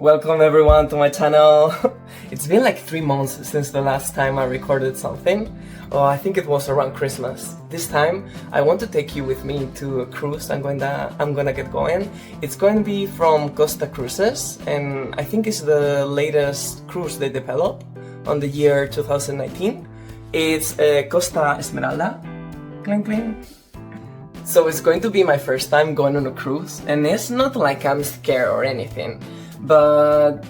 Welcome everyone to my channel. It's been like 3 months since the last time I recorded something. Oh, I think it was around Christmas. This time I want to take you with me to a cruise I'm gonna get going. It's going to be from Costa Cruises, and I think it's the latest cruise they developed on the year 2019. It's Costa Smeralda. Cling cling. So it's going to be my first time going on a cruise, and it's not like I'm scared or anything, but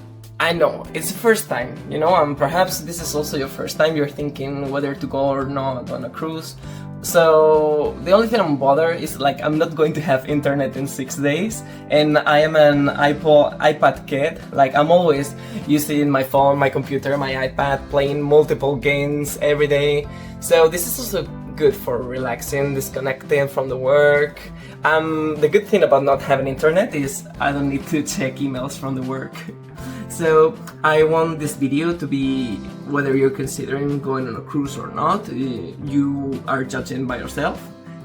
I know it's the first time, you know, and perhaps this is also your first time. You're thinking whether to go or not on a cruise. So the only thing I'm bothered is like I'm not going to have internet in 6 days, and I am an iPad kid. Like I'm always using my phone, my computer, my iPad, playing multiple games every day. So this is also good for relaxing, disconnecting from the work. The good thing about not having internet is I don't need to check emails from the work. So I want this video to be whether you're considering going on a cruise or not. You are judging by yourself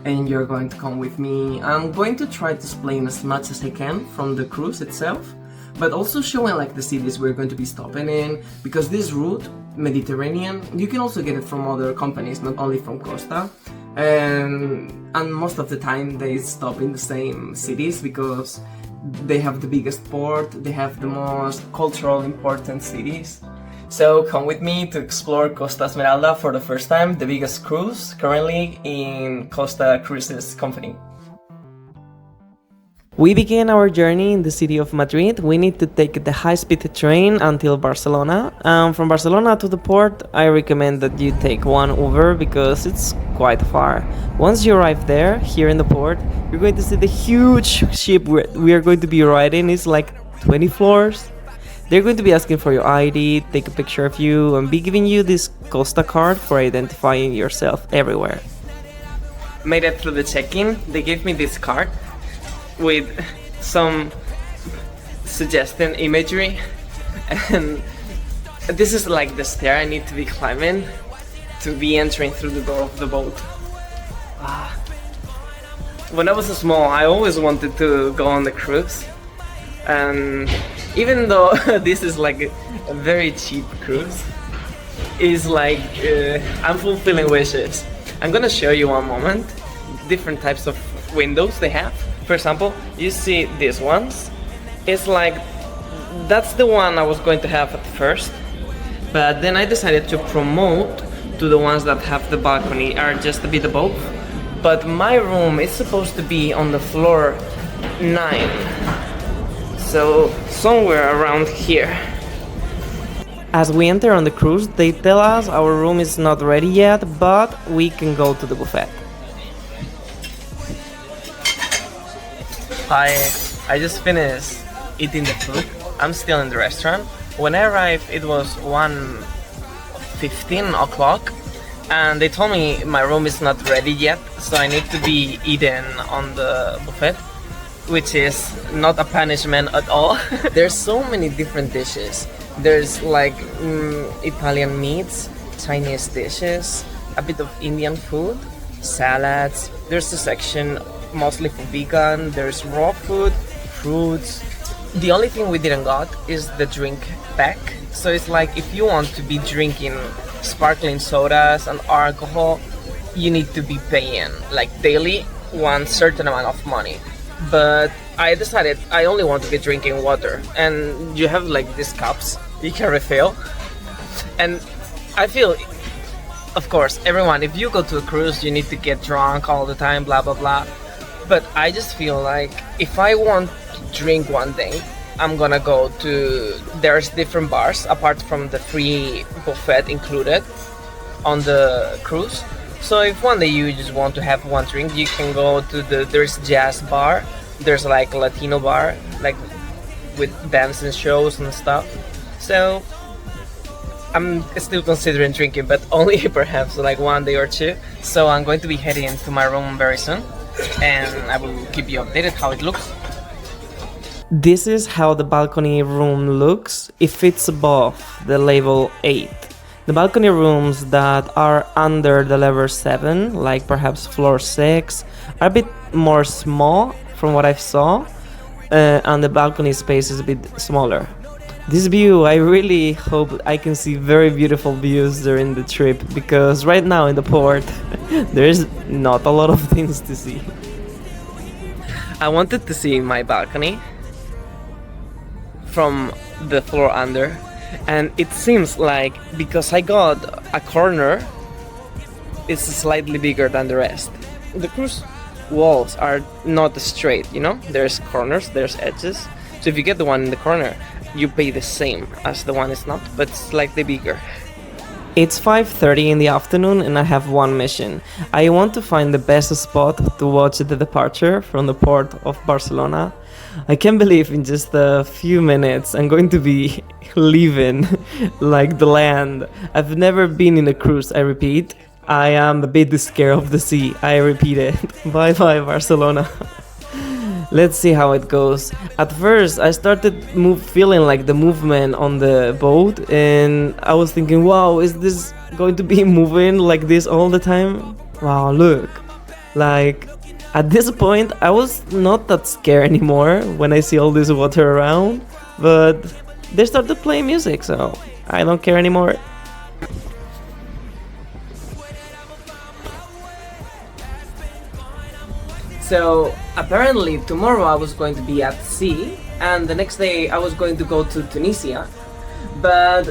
and you're going to come with me. I'm going to try to explain as much as I can from the cruise itself, but also showing like the cities we're going to be stopping in, because this route, Mediterranean, you can also get it from other companies, not only from Costa. And most of the time they stop in the same cities because they have the biggest port, they have the most cultural important cities. So come with me to explore Costa Smeralda for the first time, the biggest cruise currently in Costa Cruises company. We began our journey in the city of Madrid. We need to take the high-speed train until Barcelona. From Barcelona to the port, I recommend that you take one Uber because it's quite far. Once you arrive there, here in the port, you're going to see the huge ship we are going to be riding. It's like 20 floors. They're going to be asking for your ID, take a picture of you, and be giving you this Costa card for identifying yourself everywhere. Made it through the check-in. They gave me this card with some suggesting imagery, and this is like the stair I need to be climbing to be entering through the door of the boat. When I was small, I always wanted to go on the cruise, and even though this is like a very cheap cruise, it's like I'm fulfilling wishes. I'm gonna show you one moment different types of windows they have. For example, you see these ones. It's like, that's the one I was going to have at first, but then I decided to promote to the ones that have the balcony, are just a bit above. But my room is supposed to be on the floor 9, so somewhere around here. As we enter on the cruise, they tell us our room is not ready yet, but we can go to the buffet. I just finished eating the food. I'm still in the restaurant. When I arrived, it was 1:15 o'clock, and they told me my room is not ready yet, so I need to be eating on the buffet, which is not a punishment at all. There's so many different dishes. There's like Italian meats, Chinese dishes, a bit of Indian food, salads. There's a section mostly for vegan. There's raw food, fruits. The only thing we didn't got is the drink pack. So it's like if you want to be drinking sparkling sodas and alcohol, you need to be paying like daily one certain amount of money. But I decided I only want to be drinking water, and you have like these cups you can refill. And I feel, of course, everyone, if you go to a cruise, you need to get drunk all the time, blah blah blah. But I just feel like if I want to drink one day, I'm gonna go to, there's different bars apart from the free buffet included on the cruise. So if one day you just want to have one drink, you can go to there's jazz bar, there's like a Latino bar, like with dancing shows and stuff. So I'm still considering drinking, but only perhaps like one day or two. So I'm going to be heading to my room very soon, and I will keep you updated how it looks. This is how the balcony room looks if it's above the level 8. The balcony rooms that are under the level 7, like perhaps floor 6, are a bit more small from what I saw, and the balcony space is a bit smaller. This view, I really hope I can see very beautiful views during the trip, because right now in the port there's not a lot of things to see. I wanted to see my balcony from the floor under, and it seems like because I got a corner, it's slightly bigger than the rest. The cruise walls are not straight, you know? There's corners, there's edges. So if you get the one in the corner, you pay the same as the one is not, but slightly bigger. It's 5:30 in the afternoon and I have one mission. I want to find the best spot to watch the departure from the port of Barcelona. I can't believe in just a few minutes I'm going to be leaving like the land. I've never been in a cruise, I repeat. I am a bit scared of the sea, I repeat it. Bye bye Barcelona. Let's see how it goes. At first, I started feeling like the movement on the boat, and I was thinking, wow, is this going to be moving like this all the time? Wow, look. Like, at this point, I was not that scared anymore when I see all this water around, but they started playing music, so I don't care anymore. So apparently tomorrow I was going to be at sea, and the next day I was going to go to Tunisia, but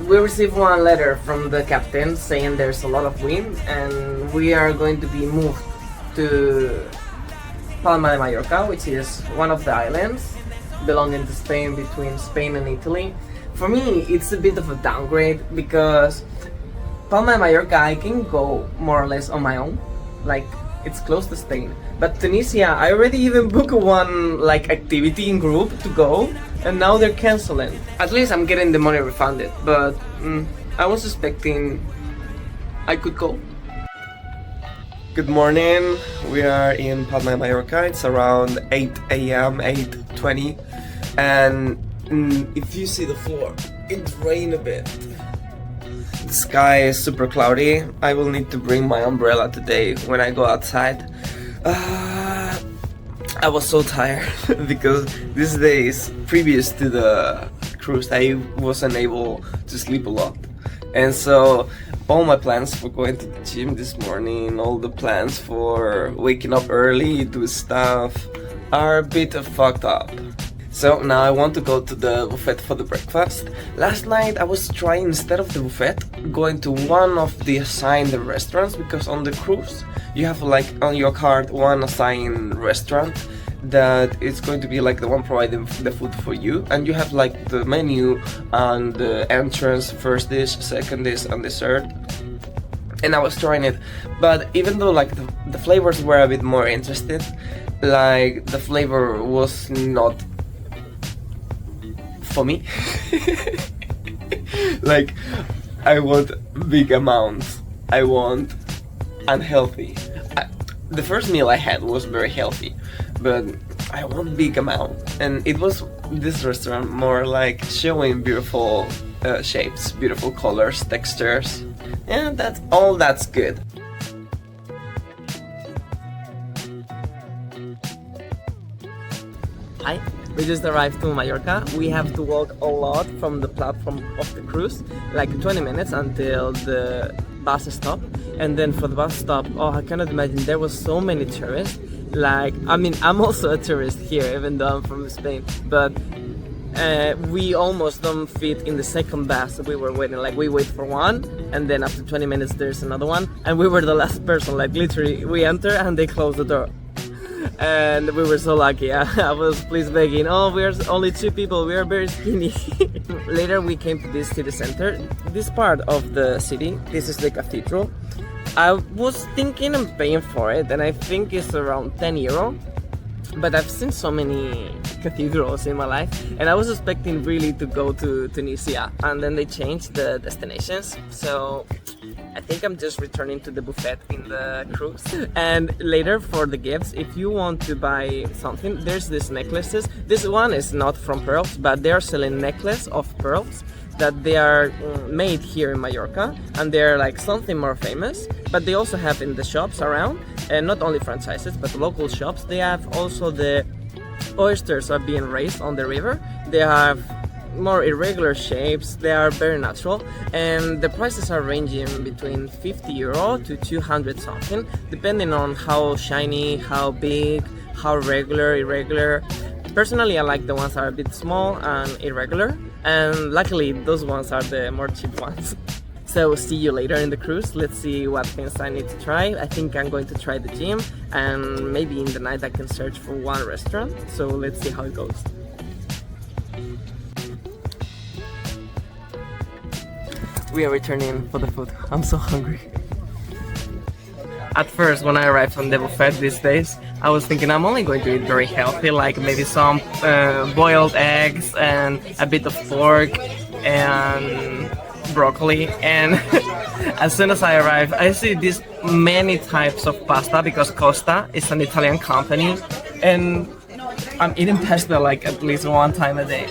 we received one letter from the captain saying there's a lot of wind and we are going to be moved to Palma de Mallorca, which is one of the islands belonging to Spain, between Spain and Italy. For me it's a bit of a downgrade, because Palma de Mallorca I can go more or less on my own, like it's close to Spain. But Tunisia, I already even booked one like activity in group to go, and now they're canceling. At least I'm getting the money refunded, but I was expecting I could go. Good morning, we are in Palma de Mallorca. It's around 8 a.m, 8:20, and if you see the floor, it rained a bit. The sky is super cloudy. I will need to bring my umbrella today when I go outside. I was so tired because these days previous to the cruise I wasn't able to sleep a lot, and so all my plans for going to the gym this morning, all the plans for waking up early, do stuff, are a bit fucked up. So now I want to go to the buffet for the breakfast. Last night I was trying, instead of the buffet, going to one of the assigned restaurants, because on the cruise you have like on your card one assigned restaurant that is going to be like the one providing the food for you, and you have like the menu and the entrance, first dish, second dish and dessert. And I was trying it, but even though like the flavors were a bit more interested, like the flavor was not for me. Like, I want big amounts, I want unhealthy. The first meal I had was very healthy, but I want big amount, and it was this restaurant more like showing beautiful shapes, beautiful colors, textures, and that's good. Hi, we just arrived to Mallorca. We have to walk a lot from the platform of the cruise, like 20 minutes until the bus stop. And then for the bus stop, oh, I cannot imagine, there was so many tourists. Like, I mean, I'm also a tourist here, even though I'm from Spain, but we almost don't fit in the second bus we were waiting. Like, we wait for one, and then after 20 minutes there's another one, and we were the last person. Like, literally, we enter and they close the door. And we were so lucky. I was please begging, oh, we are only 2 people, we are very skinny. Later we came to this city center. This part of the city, this is the cathedral. I was thinking of paying for it, and I think it's around 10 euro. But I've seen so many cathedrals in my life, and I was expecting really to go to Tunisia, and then they changed the destinations, so I think I'm just returning to the buffet in the cruise. And later for the gifts, if you want to buy something, there's these necklaces. This one is not from pearls, but they are selling necklace of pearls that they are made here in Mallorca, and they're like something more famous, but they also have in the shops around, and not only franchises but local shops. They have also the oysters are being raised on the river. They have more irregular shapes. They are very natural, and the prices are ranging between 50 euro to 200 something, depending on how shiny, how big, how irregular. Personally, I like the ones that are a bit small and irregular, and luckily those ones are the more cheap ones. So see you later in the cruise. Let's see what things I need to try. I think I'm going to try the gym, and maybe in the night I can search for one restaurant. So let's see how it goes. We are returning for the food. I'm so hungry. At first, when I arrived on the buffet these days, I was thinking I'm only going to eat very healthy, like maybe some boiled eggs and a bit of pork and broccoli. And as soon as I arrived, I see these many types of pasta because Costa is an Italian company, and I'm eating pasta like at least one time a day.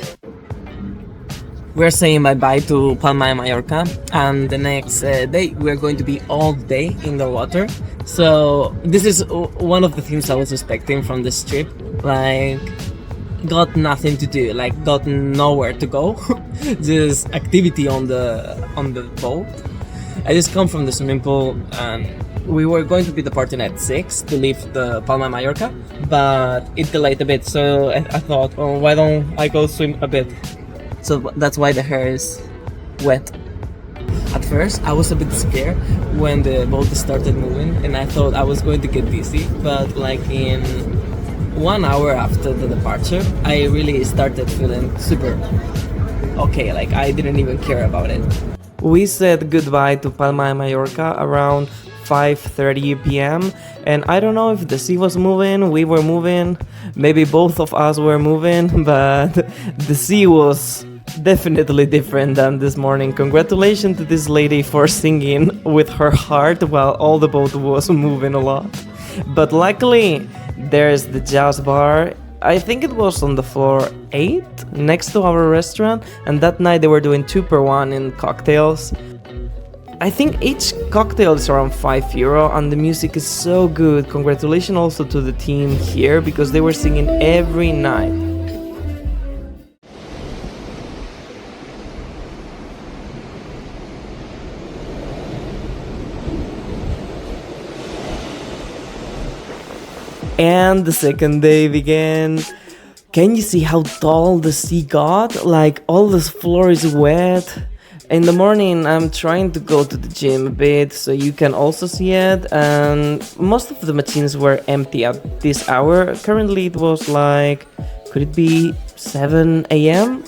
We're saying bye-bye to Palma de Mallorca, and the next day we're going to be all day in the water. So this is one of the things I was expecting from this trip. Like, got nothing to do, like got nowhere to go. Just activity on the boat. I just come from the swimming pool, and we were going to be departing at 6 to leave the Palma de Mallorca, but it delayed a bit. So I thought, oh, why don't I go swim a bit? So that's why the hair is wet. At first, I was a bit scared when the boat started moving, and I thought I was going to get dizzy. But like in 1 hour after the departure, I really started feeling super okay. Like I didn't even care about it. We said goodbye to Palma de Mallorca around 5:30 p.m. and I don't know if the sea was moving, we were moving, maybe both of us were moving, but the sea was definitely different than this morning. Congratulations to this lady for singing with her heart while all the boat was moving a lot. But luckily there's the jazz bar. I think it was on the floor 8 next to our restaurant, and that night they were doing 2 per 1 in cocktails. I think each cocktail is around €5 and the music is so good. Congratulations also to the team here because they were singing every night. And the second day began. Can you see how tall the sea got? Like all the floor is wet. In the morning I'm trying to go to the gym a bit so you can also see it, and most of the machines were empty at this hour. Currently it was like, could it be 7 a.m?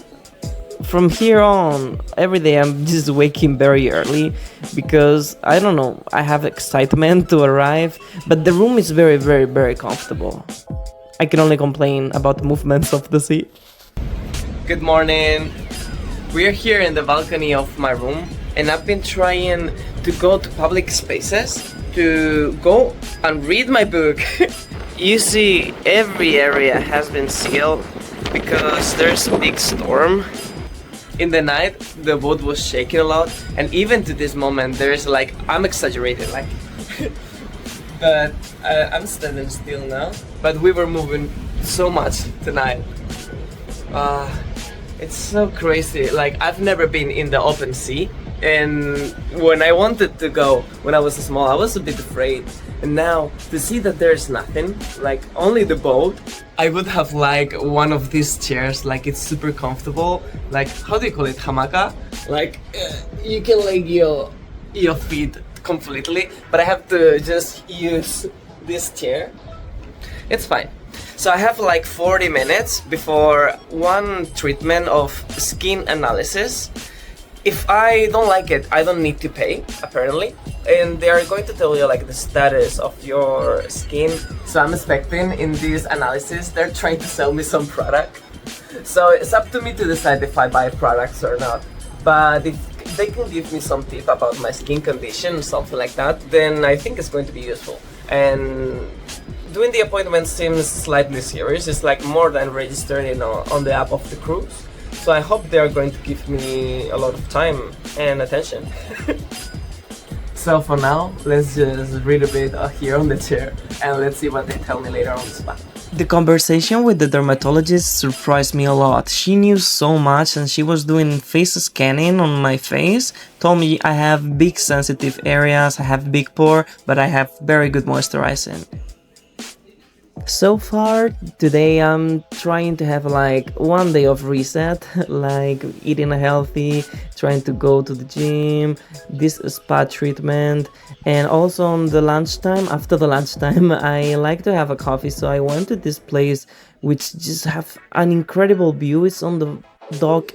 From here on, every day I'm just waking very early because, I don't know, I have excitement to arrive, but the room is very, very, very comfortable. I can only complain about the movements of the sea. Good morning. We are here in the balcony of my room, and I've been trying to go to public spaces to go and read my book. You see, every area has been sealed because there's a big storm. In the night, the boat was shaking a lot, and even to this moment, there's like, I'm exaggerating, like, but I'm standing still now. But we were moving so much tonight. It's so crazy. Like, I've never been in the open sea, and when I wanted to go, when I was small, I was a bit afraid. And now, to see that there's nothing, like only the boat, I would have like one of these chairs, like it's super comfortable. Like, how do you call it? Hamaca? Like, you can lay your feet completely, but I have to just use this chair. It's fine. So I have like 40 minutes before one treatment of skin analysis. If I don't like it, I don't need to pay, apparently. And they are going to tell you like the status of your skin. So I'm expecting in this analysis, they're trying to sell me some product. So it's up to me to decide if I buy products or not. But if they can give me some tip about my skin condition, something like that, then I think it's going to be useful. And doing the appointment seems slightly serious. It's like more than registering on the app of the cruise. So I hope they are going to give me a lot of time and attention. So for now, let's just read a bit here on the chair and let's see what they tell me later on the spot. The conversation with the dermatologist surprised me a lot. She knew so much and she was doing face scanning on my face, told me I have big sensitive areas, I have big pore, but I have very good moisturizing. So far, today I'm trying to have like 1 day of reset, like eating healthy, trying to go to the gym, this spa treatment, and also on the lunchtime, after the lunchtime, I like to have a coffee, so I went to this place which just have an incredible view. It's on the dock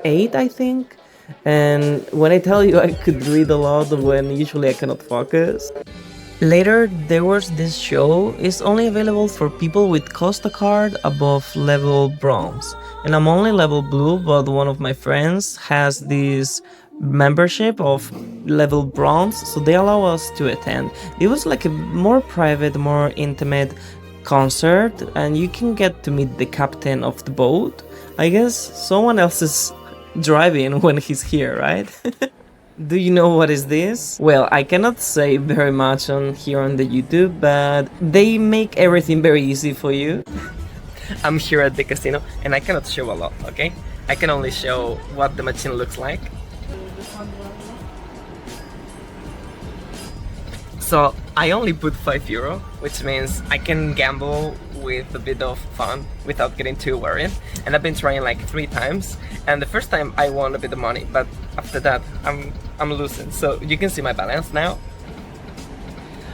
8, I think, and when I tell you I could read a lot when usually I cannot focus. Later, there was this show. It's only available for people with Costa card above level bronze. And I'm only level blue, but one of my friends has this membership of level bronze, so they allow us to attend. It was like a more private, more intimate concert, and you can get to meet the captain of the boat. I guess someone else is driving when he's here, right? Do you know what is this? Well, I cannot say very much on here on the YouTube, but they make everything very easy for you. I'm here at the casino and I cannot show a lot, okay? I can only show what the machine looks like. So I only put €5, which means I can gamble with a bit of fun without getting too worried. And I've been trying like 3 times, and the first time I won a bit of money, but after that I'm losing. So you can see my balance now.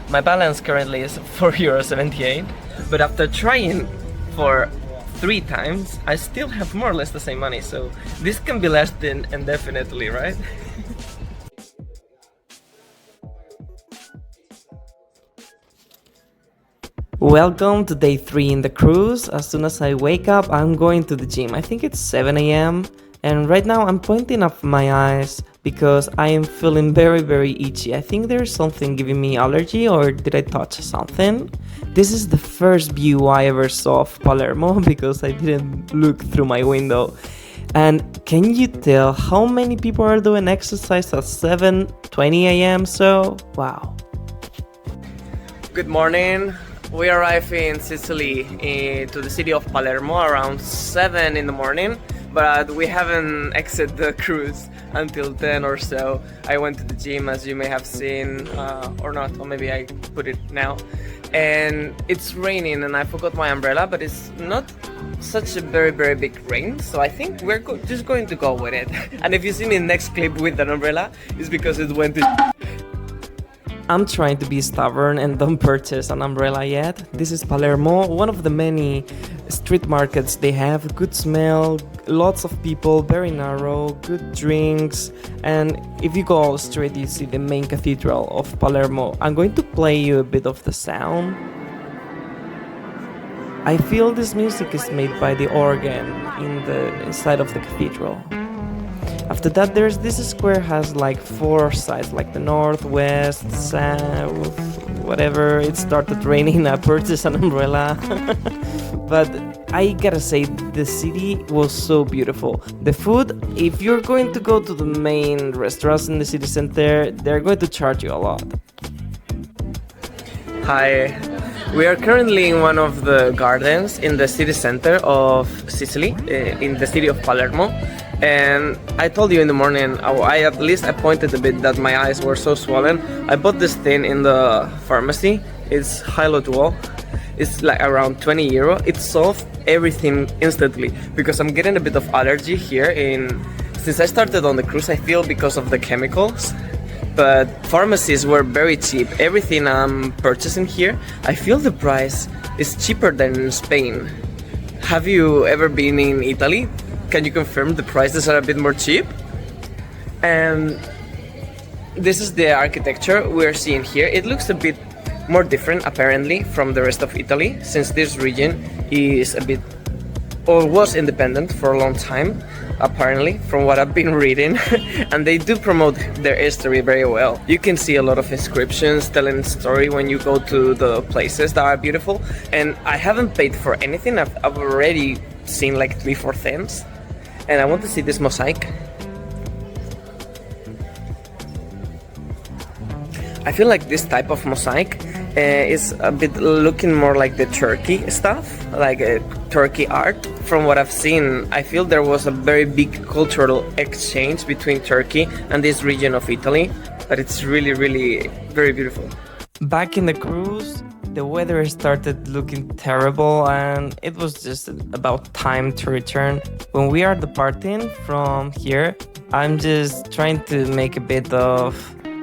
My balance currently is €4.78, but after trying for 3 times, I still have more or less the same money. So this can be lasting indefinitely, right? Welcome to day 3 in the cruise. As soon as I wake up, I'm going to the gym. I think it's 7 a.m. and right now I'm pointing up my eyes because I am feeling very itchy. I think there's something giving me allergy, or did I touch something? This is the first view I ever saw of Palermo because I didn't look through my window. And can you tell how many people are doing exercise at 7:20 a.m. so? Wow. Good morning. We arrived in Sicily, to the city of Palermo around 7 in the morning, but we haven't exited the cruise until 10 or so. I went to the gym, as you may have seen, or not, or maybe I put it now. And it's raining and I forgot my umbrella, but it's not such a very big rain, so I think we're just going to go with it. And if you see me in the next clip with an umbrella, it's because it went to... I'm trying to be stubborn and don't purchase an umbrella yet. This is Palermo, one of the many street markets they have. Good smell, lots of people, very narrow, good drinks, and if you go straight you see the main cathedral of Palermo. I'm going to play you a bit of the sound. I feel this music is made by the organ inside of the cathedral. After that, there's this square has like 4 sides, like the north, west, south, whatever. It started raining, I purchased an umbrella. But I gotta say, the city was so beautiful. The food, if you're going to go to the main restaurants in the city center, they're going to charge you a lot. Hi. We are currently in one of the gardens in the city center of Sicily, in the city of Palermo. And I told you in the morning, I pointed a bit that my eyes were so swollen. I bought this thing in the pharmacy. It's Hylodual. It's like around €20. It solved everything instantly because I'm getting a bit of allergy here. Since I started on the cruise, I feel because of the chemicals. But pharmacies were very cheap. Everything I'm purchasing here, I feel the price is cheaper than in Spain. Have you ever been in Italy? Can you confirm the prices are a bit more cheap? And this is the architecture we're seeing here. It looks a bit more different apparently from the rest of Italy, since this region is a bit, or was independent for a long time, apparently, from what I've been reading. And they do promote their history very well. You can see a lot of inscriptions telling the story when you go to the places that are beautiful. And I haven't paid for anything. I've already seen like 3-4 things. And I want to see this mosaic. I feel like this type of mosaic is a bit looking more like the Turkey stuff, like Turkey art. From what I've seen, I feel there was a very big cultural exchange between Turkey and this region of Italy, but it's really, really very beautiful. Back in the cruise, the weather started looking terrible and it was just about time to return. When we are departing from here, I'm just trying to make a bit of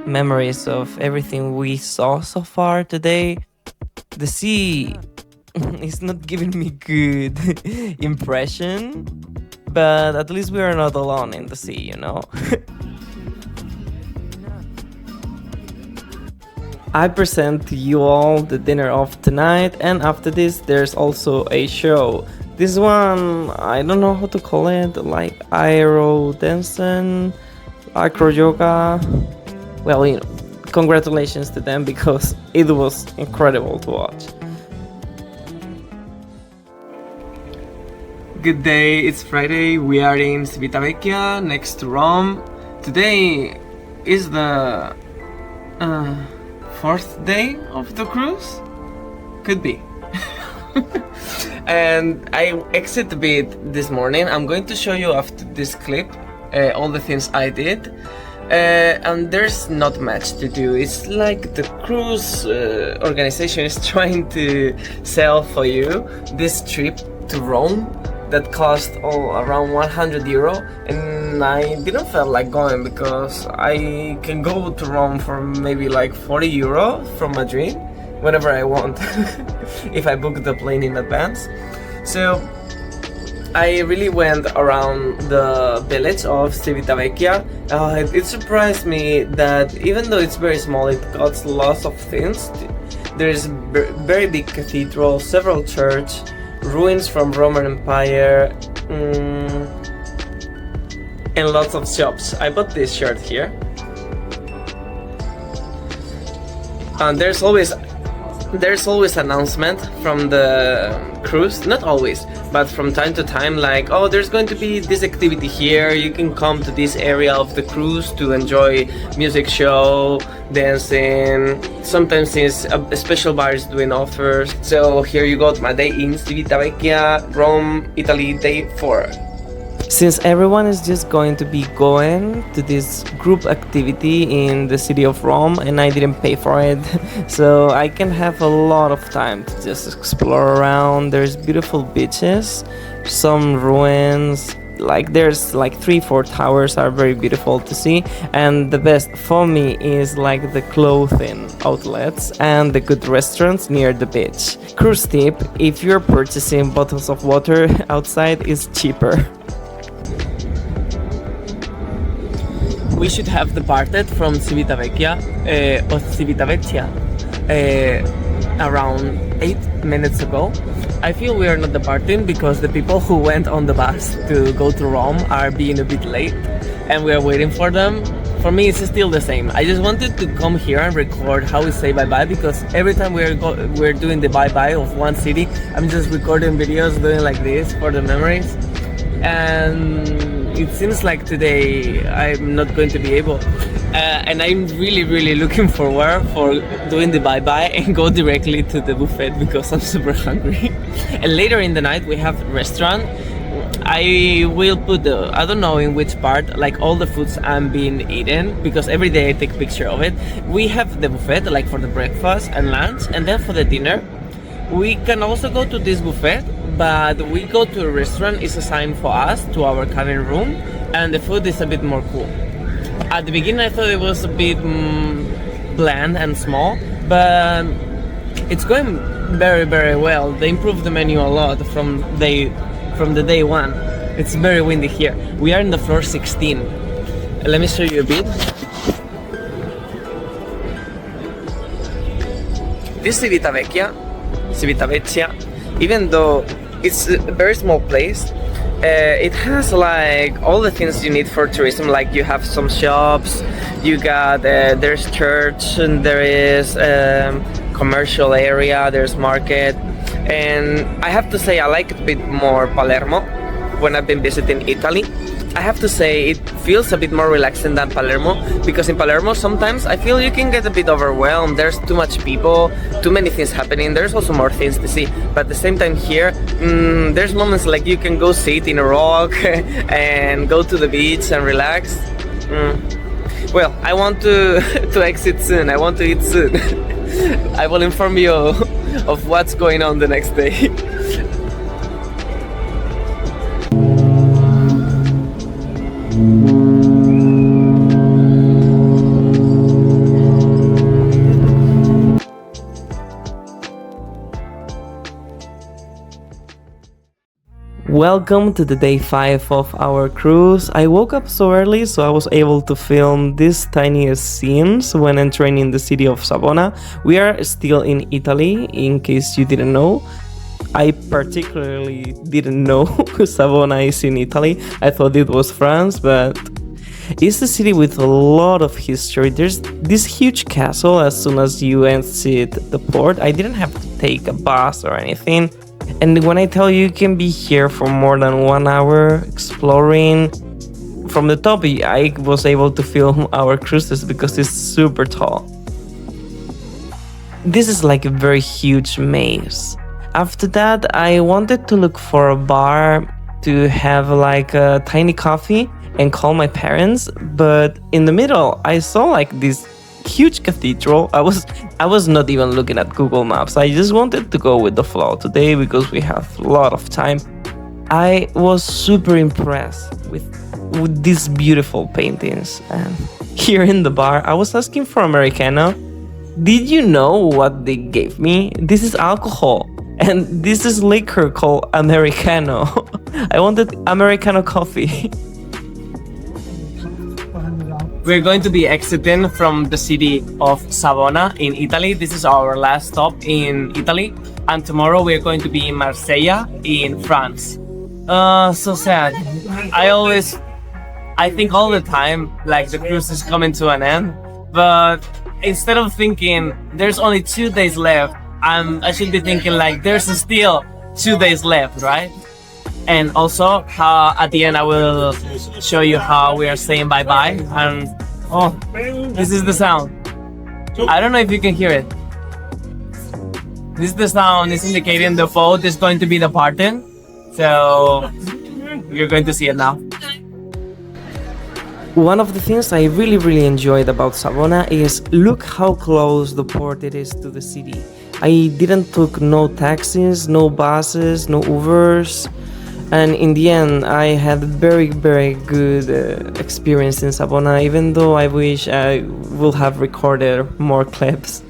memories of everything we saw so far today. The sea is not giving me good impression, but at least we are not alone in the sea, you know? I present to you all the dinner of tonight, and after this there's also a show. This one, I don't know how to call it, like aero dancing, acro yoga. Well, you know, congratulations to them because it was incredible to watch. Good day, it's Friday, we are in Civitavecchia, next to Rome. Today is the fourth day of the cruise? Could be. And I exit a bit this morning. I'm going to show you after this clip all the things I did. And there's not much to do. It's like the cruise organization is trying to sell for you this trip to Rome that cost around 100 euro, and I didn't feel like going because I can go to Rome for maybe like 40 euro from Madrid whenever I want if I book the plane in advance. So I really went around the village of Civitavecchia. It surprised me that even though it's very small, it got lots of things. There's very big cathedral, several churches, ruins from Roman Empire, and lots of shops. I bought this shirt here. And there's always announcement from the cruise, not always, but from time to time, like, oh, there's going to be this activity here, you can come to this area of the cruise to enjoy music show, dancing. Sometimes since a special bar is doing offers. So here you got my day in Civitavecchia, Rome, Italy, day 4. Since everyone is just going to be going to this group activity in the city of Rome and I didn't pay for it, so I can have a lot of time to just explore around. There's beautiful beaches, some ruins, like there's like 3-4 towers are very beautiful to see, and the best for me is like the clothing outlets and the good restaurants near the beach. Cruise tip: if you're purchasing bottles of water outside, it's cheaper. We should have departed from Civitavecchia or Civitavecchia around 8 minutes ago. I feel we are not departing because the people who went on the bus to go to Rome are being a bit late and we are waiting for them. For me, it's still the same. I just wanted to come here and record how we say bye-bye, because every time we're doing the bye-bye of one city, I'm just recording videos doing like this for the memories. And it seems like today I'm not going to be able, and I'm really looking forward for doing the bye-bye and go directly to the buffet because I'm super hungry. And later in the night we have restaurant. I will put I don't know in which part, like all the foods I'm being eaten, because every day I take a picture of it. We have the buffet like for the breakfast and lunch, and then for the dinner we can also go to this buffet, but we go to a restaurant is assigned for us to our cabin room, and the food is a bit more cool. At the beginning I thought it was a bit bland and small, but it's going very well. They improved the menu a lot from the day one. It's very windy here. We are in the floor 16. Let me show you a bit. This Civitavecchia, even though it's a very small place, it has like all the things you need for tourism. Like you have some shops, you got there's church, and there is commercial area, there's market. And I have to say I like it a bit more Palermo when I've been visiting Italy. I have to say it feels a bit more relaxing than Palermo, because in Palermo sometimes I feel you can get a bit overwhelmed. There's too much people, too many things happening. There's also more things to see, but at the same time here, there's moments like you can go sit in a rock and go to the beach and relax. Well, I want to exit soon. I want to eat soon. I will inform you of what's going on the next day. Welcome to the day 5 of our cruise. I woke up so early so I was able to film these tiniest scenes when entering in the city of Savona. We are still in Italy, in case you didn't know. I particularly didn't know Savona is in Italy. I thought it was France, but it's a city with a lot of history. There's this huge castle as soon as you exit the port. I didn't have to take a bus or anything. And when I tell you can be here for more than 1 hour exploring from the top, I was able to film our cruises because it's super tall. This is like a very huge maze. After that, I wanted to look for a bar to have like a tiny coffee and call my parents, but in the middle I saw like this huge cathedral. I was not even looking at Google Maps. I just wanted to go with the flow today because we have a lot of time. I was super impressed with these beautiful paintings. And here in the bar, I was asking for Americano. Did you know what they gave me? This is alcohol. And this is liquor called Americano. I wanted Americano coffee. We're going to be exiting from the city of Savona in Italy. This is our last stop in Italy. And tomorrow we're going to be in Marseille in France. So sad. I think all the time like the cruise is coming to an end. But instead of thinking there's only 2 days left, I should be thinking like there's still 2 days left, right? And also at the end I will show you how we are saying bye-bye. And oh, this is the sound. I don't know if you can hear it. This is the sound. It's indicating the boat is going to be departing. So you're going to see it now. One of the things I really enjoyed about Savona is look how close the port it is to the city. I didn't took no taxis, no buses, no Ubers. And in the end, I had very good experience in Savona, even though I wish I would have recorded more clips.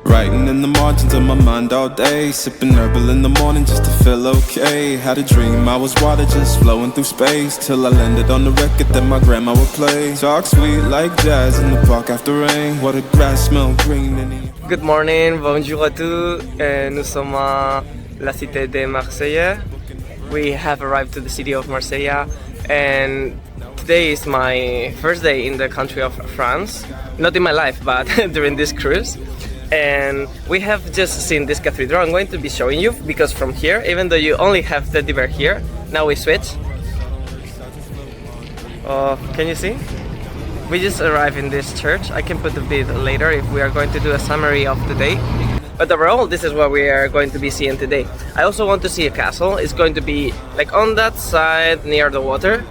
Writing in the margins of my mind all day, sipping herbal in the morning just to feel okay. Had a dream I was water just flowing through space, till I landed on the record that my grandma would play. Talk sweet like jazz in the park after rain. What the grass smell green in the... Good morning, bonjour à tous. Nous sommes à la cité de Marseille. We have arrived to the city of Marseille, and today is my first day in the country of France. Not in my life, but during this cruise. And we have just seen this cathedral. I'm going to be showing you because from here, even though you only have the bear here, now we switch. Can you see? We just arrived in this church. I can put a bit later if we are going to do a summary of the day. But overall, this is what we are going to be seeing today. I also want to see a castle. It's going to be like on that side near the water.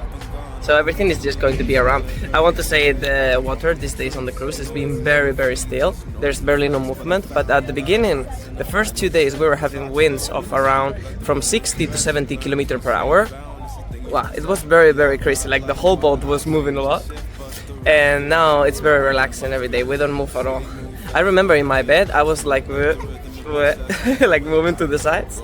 So everything is just going to be around. I want to say the water these days on the cruise is being very still. There's barely no movement, but at the beginning, the first 2 days we were having winds of around from 60 to 70 kilometers per hour. Wow, it was very crazy. Like the whole boat was moving a lot. And now it's very relaxing every day. We don't move at all. I remember in my bed, I was like, like moving to the sides.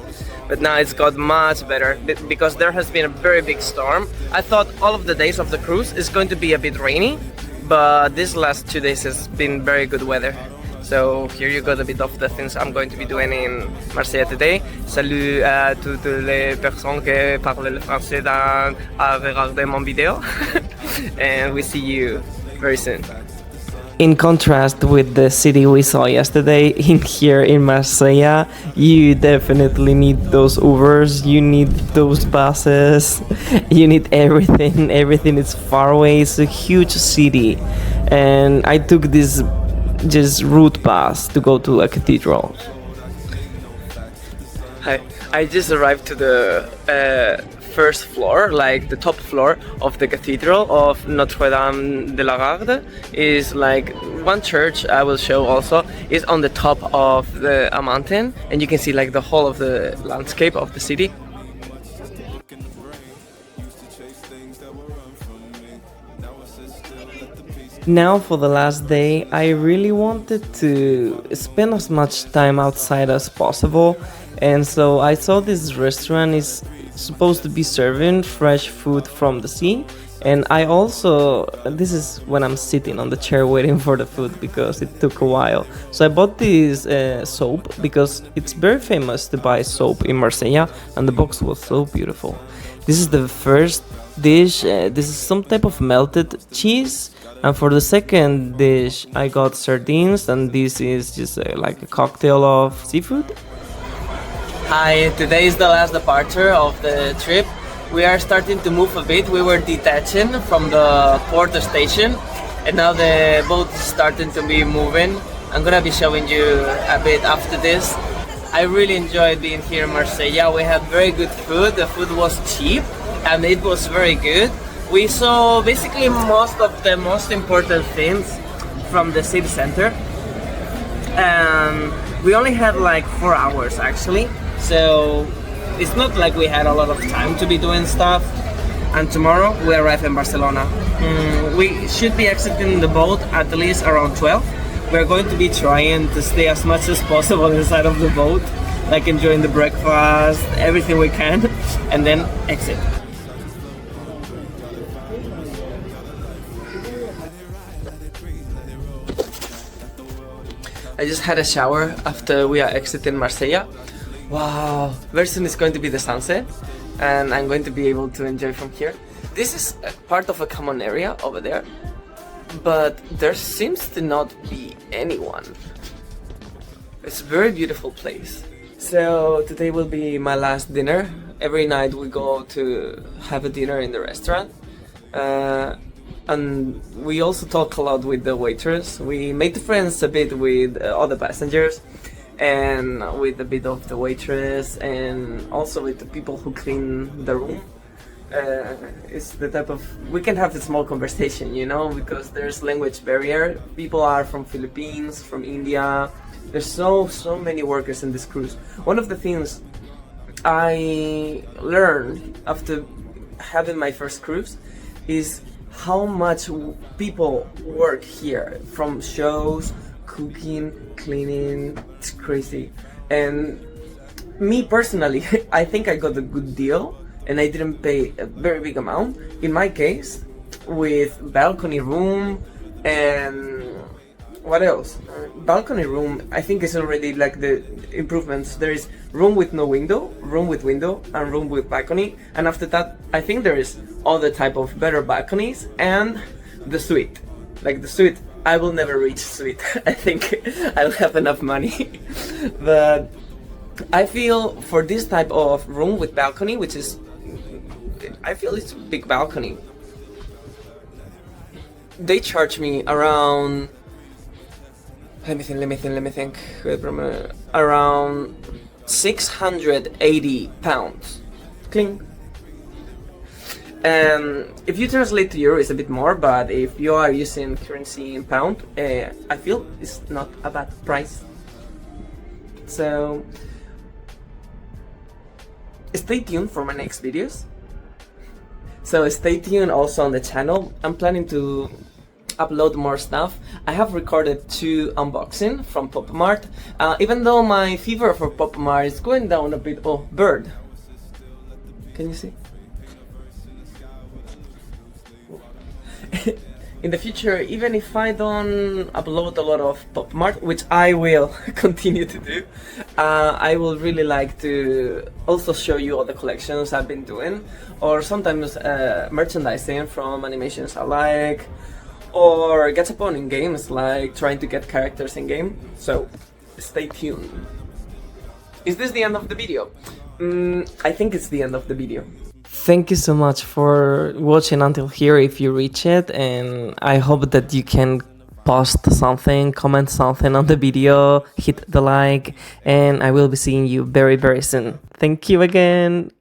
But now it's got much better because there has been a very big storm. I thought all of the days of the cruise is going to be a bit rainy, but these last 2 days has been very good weather. So here you got a bit of the things I'm going to be doing in Marseille today. Salut à toutes les personnes qui parlent le français à regarder mon vidéo. And we see you very soon. In contrast with the city we saw yesterday, in here in Marseille, you definitely need those Ubers, you need those buses, you need everything. Everything is far away. It's a huge city, and I took this just route bus to go to a cathedral. Hi, I just arrived to the first floor, like the top floor of the cathedral of Notre Dame de la Garde. Is like one church I will show also is on the top of a mountain, and you can see like the whole of the landscape of the city. Now for the last day, I really wanted to spend as much time outside as possible, and so I saw this restaurant is supposed to be serving fresh food from the sea, and I also, this is when I'm sitting on the chair waiting for the food because it took a while. So I bought this soap because it's very famous to buy soap in Marseille, and the box was so beautiful. This is the first dish. This is some type of melted cheese, and for the second dish I got sardines, and this is just like a cocktail of seafood. Hi, today is the last departure of the trip. We are starting to move a bit. We were detaching from the port station, and now the boat is starting to be moving. I'm gonna be showing you a bit after this. I really enjoyed being here in Marseille. We had very good food. The food was cheap and it was very good. We saw basically most of the most important things from the city center. We only had like 4 hours actually. So it's not like we had a lot of time to be doing stuff. And tomorrow we arrive in Barcelona. We should be exiting the boat at least around 12. We're going to be trying to stay as much as possible inside of the boat, like enjoying the breakfast, everything we can, and then exit. I just had a shower after we are exiting Marseille. Wow, very soon it's going to be the sunset, and I'm going to be able to enjoy from here. This is a part of a common area over there, but there seems to not be anyone. It's a very beautiful place. So today will be my last dinner. Every night we go to have a dinner in the restaurant. And we also talk a lot with the waitress. We made friends a bit with other passengers, and with a bit of the waitress, and also with the people who clean the room. It's the type of, we can have a small conversation, you know, because there's language barrier. People are from Philippines, from India. There's so many workers in this cruise. One of the things I learned after having my first cruise is how much people work here, from shows, cooking, cleaning. It's crazy. And me personally, I think I got a good deal, and I didn't pay a very big amount. In my case, with balcony room and what else? Balcony room, I think is already like the improvements. There is room with no window, room with window, and room with balcony. And after that, I think there is other type of better balconies and the suite. Like the suite, I will never reach suite. I think I don't have enough money. But I feel for this type of room with balcony, which is, I feel it's a big balcony, they charge me around, let me think, around 680 pounds. Cling. If you translate to euro, it's a bit more, but if you are using currency in pound, I feel it's not a bad price. So stay tuned for my next videos. So stay tuned also on the channel. I'm planning to upload more stuff. I have recorded 2 unboxing from Pop Mart. Even though my fever for Pop Mart is going down a bit. Oh, bird. Can you see? In the future, even if I don't upload a lot of Pop Mart, which I will continue to do, I will really like to also show you all the collections I've been doing, or sometimes merchandising from animations I like, or gachapon in games, like trying to get characters in game. So stay tuned. Is this the end of the video? I think it's the end of the video. Thank you so much for watching until here if you reach it, and I hope that you can post something, comment something on the video, hit the like, and I will be seeing you very soon. Thank you again.